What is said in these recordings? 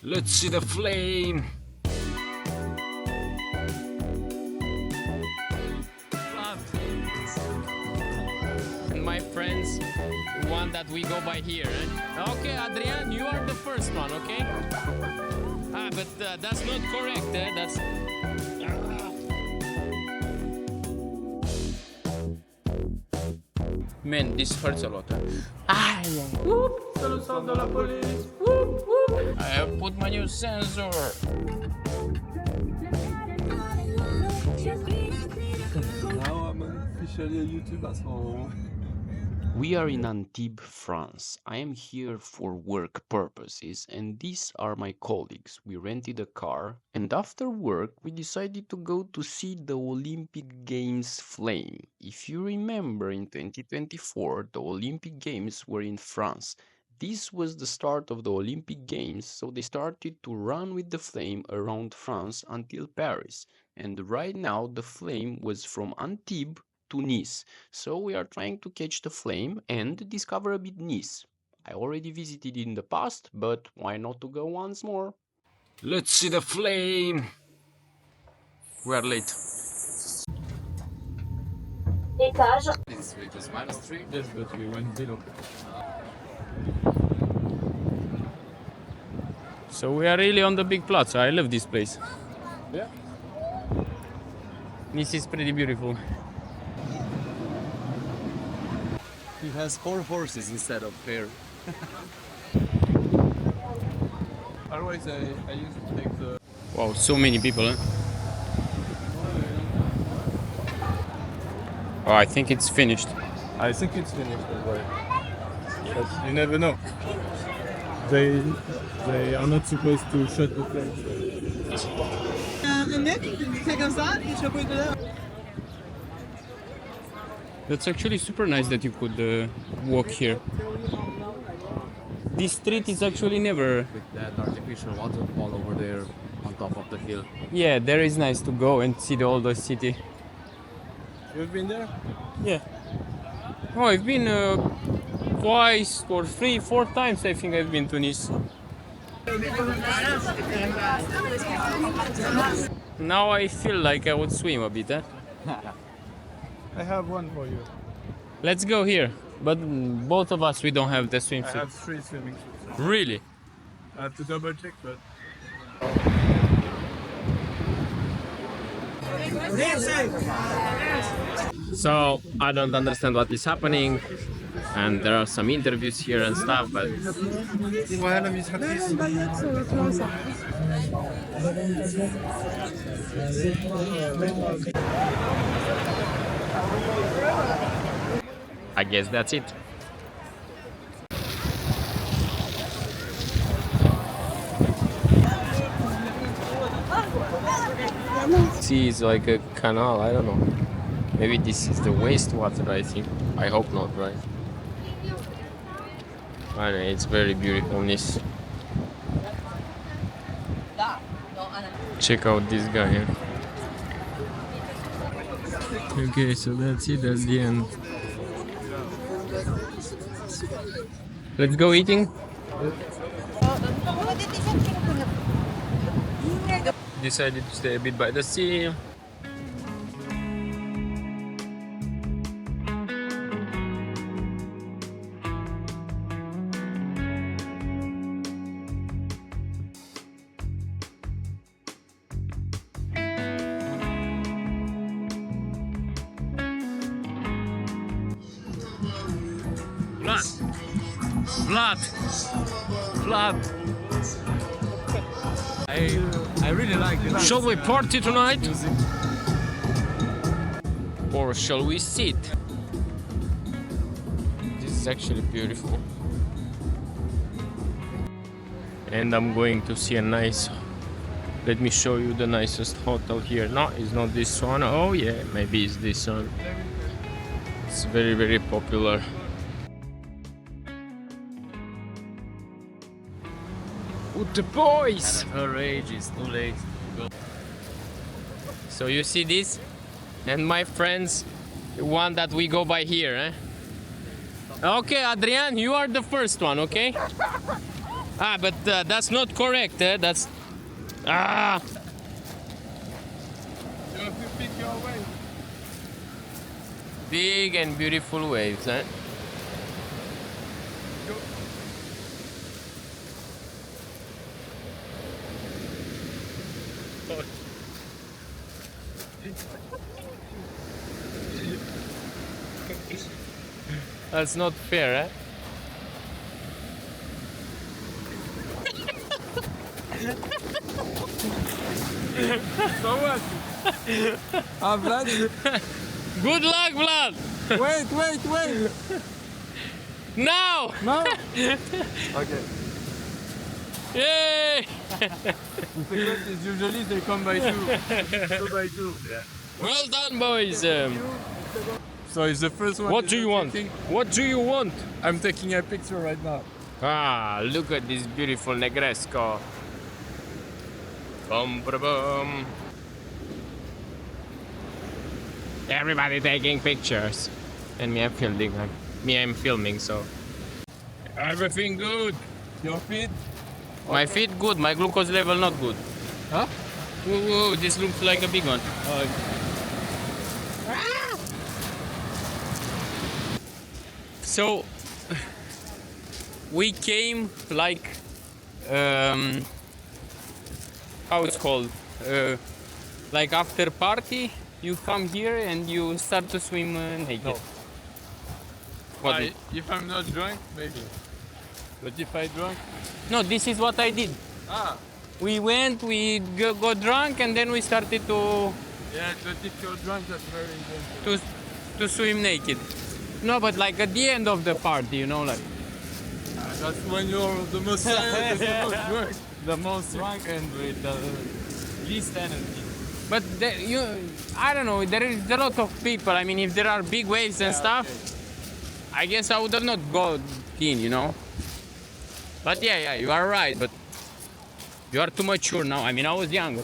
Let's see the flame. And my friends want that we go by here. Eh? Okay, Adrian, you are the first one, okay? But that's not correct. Eh? That's. Man, this hurts a lot. Whoop! Salutando la police! Whoop! Whoop! I have put my new sensor. Now I'm officially a YouTuber, so... We are in Antibes, France. I am here for work purposes, and these are my colleagues. We rented a car, and after work we decided to go to see the Olympic Games flame. If you remember, in 2024 the Olympic Games were in France. This was the start of the Olympic Games, so they started to run with the flame around France until Paris. And right now the flame was from Antibes to Nice. So we are trying to catch the flame and discover a bit Nice. I already visited in the past, but why not to go once more? Let's see the flame. We are late. Étage. This week is -3. Yes, but we went below. So we are really on the big plaza. I love this place. Yeah. Nice is pretty beautiful. He has 4 horses instead of pair. Otherwise, I used to take the... Wow, so many people, huh? Oh, I think it's finished. I think it's finished as well. But you never know. They are not supposed to shut the flames. That's actually super nice that you could walk here. This street is actually never... With that artificial waterfall over there on top of the hill. Yeah, there is nice to go and see the old city. You've been there? Yeah. Oh, I've been twice or 3, 4 times I think I've been to Nice. Now I feel like I would swim a bit, eh? I have one for you. Let's go here. But both of us, we don't have the I swimsuit. have 3 swimming suits. Really? I have to double check, but... So I don't understand what is happening, and there are some interviews here and stuff, but I guess that's it. See, it's like a canal, I don't know. Maybe this is the wastewater, I think. I hope not, right? I know, it's very beautiful, Nice. Check out this guy here. Okay, so that's it, that's the end. Let's go eating. Decided to stay a bit by the sea. Vlad. I really like it. Shall we party tonight? Or shall we sit? This is actually beautiful. And I'm going to see a nice... Let me show you the nicest hotel here. No, it's not this one. Oh yeah, maybe it's this one. It's very, very popular. With the boys! Her age is too late to go. So you see this? And my friends want that we go by here, eh? Okay, Adrian, you are the first one, okay? Ah, but that's not correct. That's ah. You have to pick your way. Big and beautiful waves, eh? That's not fair, eh? So what? Ah, Vlad? Good luck, Vlad! Wait. Now! No? Okay. Yay! The secret is usually they come by two. Two by two. Well done, boys. So it's the first one. What do you want? What do you want? I'm taking a picture right now. Ah, look at this beautiful Negresco. Bum, ba, bum. Everybody taking pictures. And me, I'm filming, so. Everything good. Your feet? My feet good, my glucose level not good. Huh? Whoa, this looks like a big one. So, we came like, how it's called? Like after party, you come here and you start to swim naked. No. What? If I'm not drunk, maybe. But if I drunk? No, this is what I did. Ah. We went, we got drunk, and then we started to Yeah, but if you're drunk, that's very dangerous. to swim naked. No, but like at the end of the party, you know, like. That's when you're the most silent, the most drunk. The most drunk and with the least energy. But I don't know. There is a lot of people. I mean, if there are big waves and stuff, okay. I guess I would have not gone in, you know. But yeah, you are right. But you are too mature now. I mean, I was younger.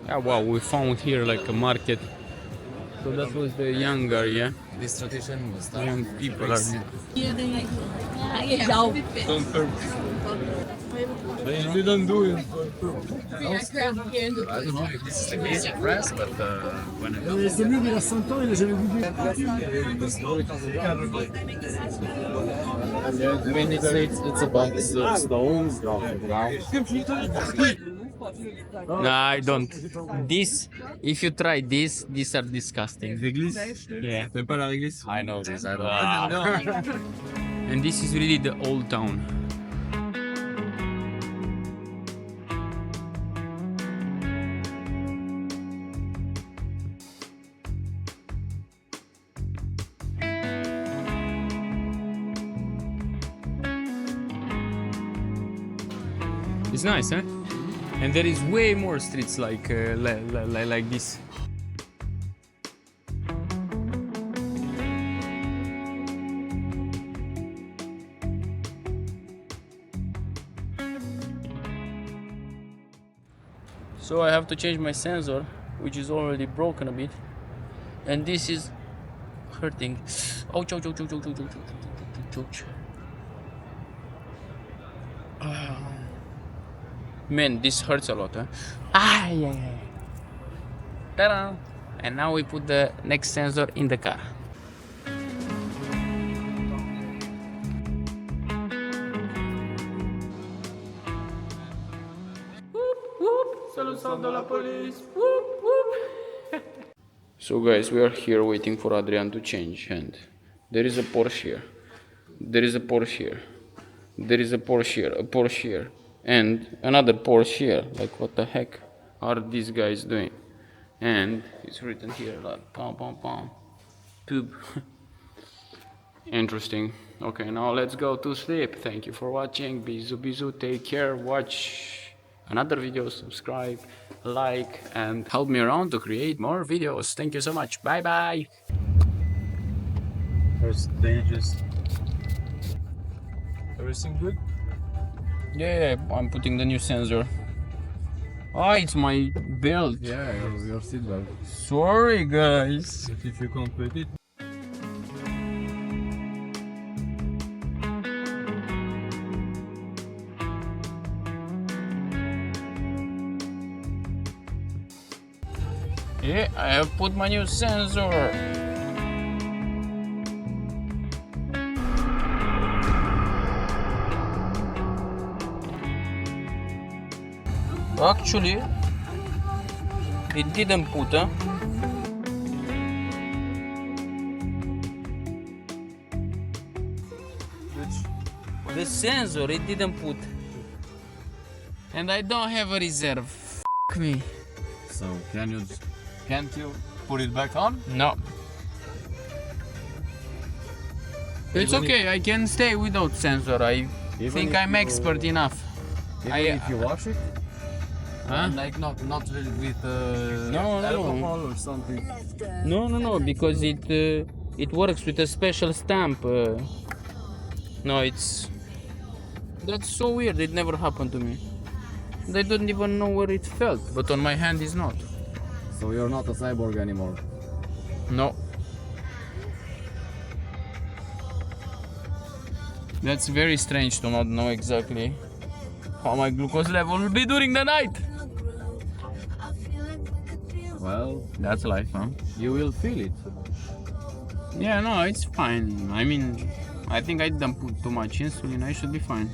Yeah, well, we found here like a market. So that was the younger, yeah? This tradition was Young people are. On purpose. They didn't do it. I don't know if this is the case in France, but when I I mean, it's about the stones, No, I don't. This, if you try this, these are disgusting. L'église? Yeah. T'aimes pas la réglisse? I know this. I don't know. And this is really the old town. It's nice, huh? And there is way more streets like this. So I have to change my sensor, which is already broken a bit, and this is hurting. Ouch, ouch, ouch, ouch, ouch, ouch, ouch, ouch, ouch. Man, this hurts a lot, huh? Ah, yeah. Ta-da! And now we put the next sensor in the car. So guys, we are here waiting for Adrian to change, and there is a Porsche here, there is a Porsche here, there is a Porsche here, a Porsche here, and another Porsche here. Like, what the heck are these guys doing? And it's written here like pom pom pom poob. Interesting. Okay, now let's go to sleep. Thank you for watching. Bisous, bisous. Take care. Watch another video. Subscribe, like, and help me around to create more videos. Thank you so much. Bye bye. First stages. Everything good? Yeah, I'm putting the new sensor. Oh, it's my belt. Yeah, your seatbelt. Sorry, guys. But if you complete it. Yeah, I have put my new sensor. Actually, it didn't put, huh? The sensor, it didn't put. And I don't have a reserve. F me. So can't you put it back on? No. It's okay, I can stay without sensor. I think I'm expert enough. If you wash it? Huh? Like not really with No. alcohol or something. No, because it works with a special stamp. No, that's so weird. It never happened to me. They don't even know where it felt, but on my hand is not. So you're not a cyborg anymore. No. That's very strange to not know exactly how my glucose level will be during the night. Well, That's life, huh? you will feel it. Yeah, no, it's fine. I mean, I think I didn't put too much insulin. I should be fine.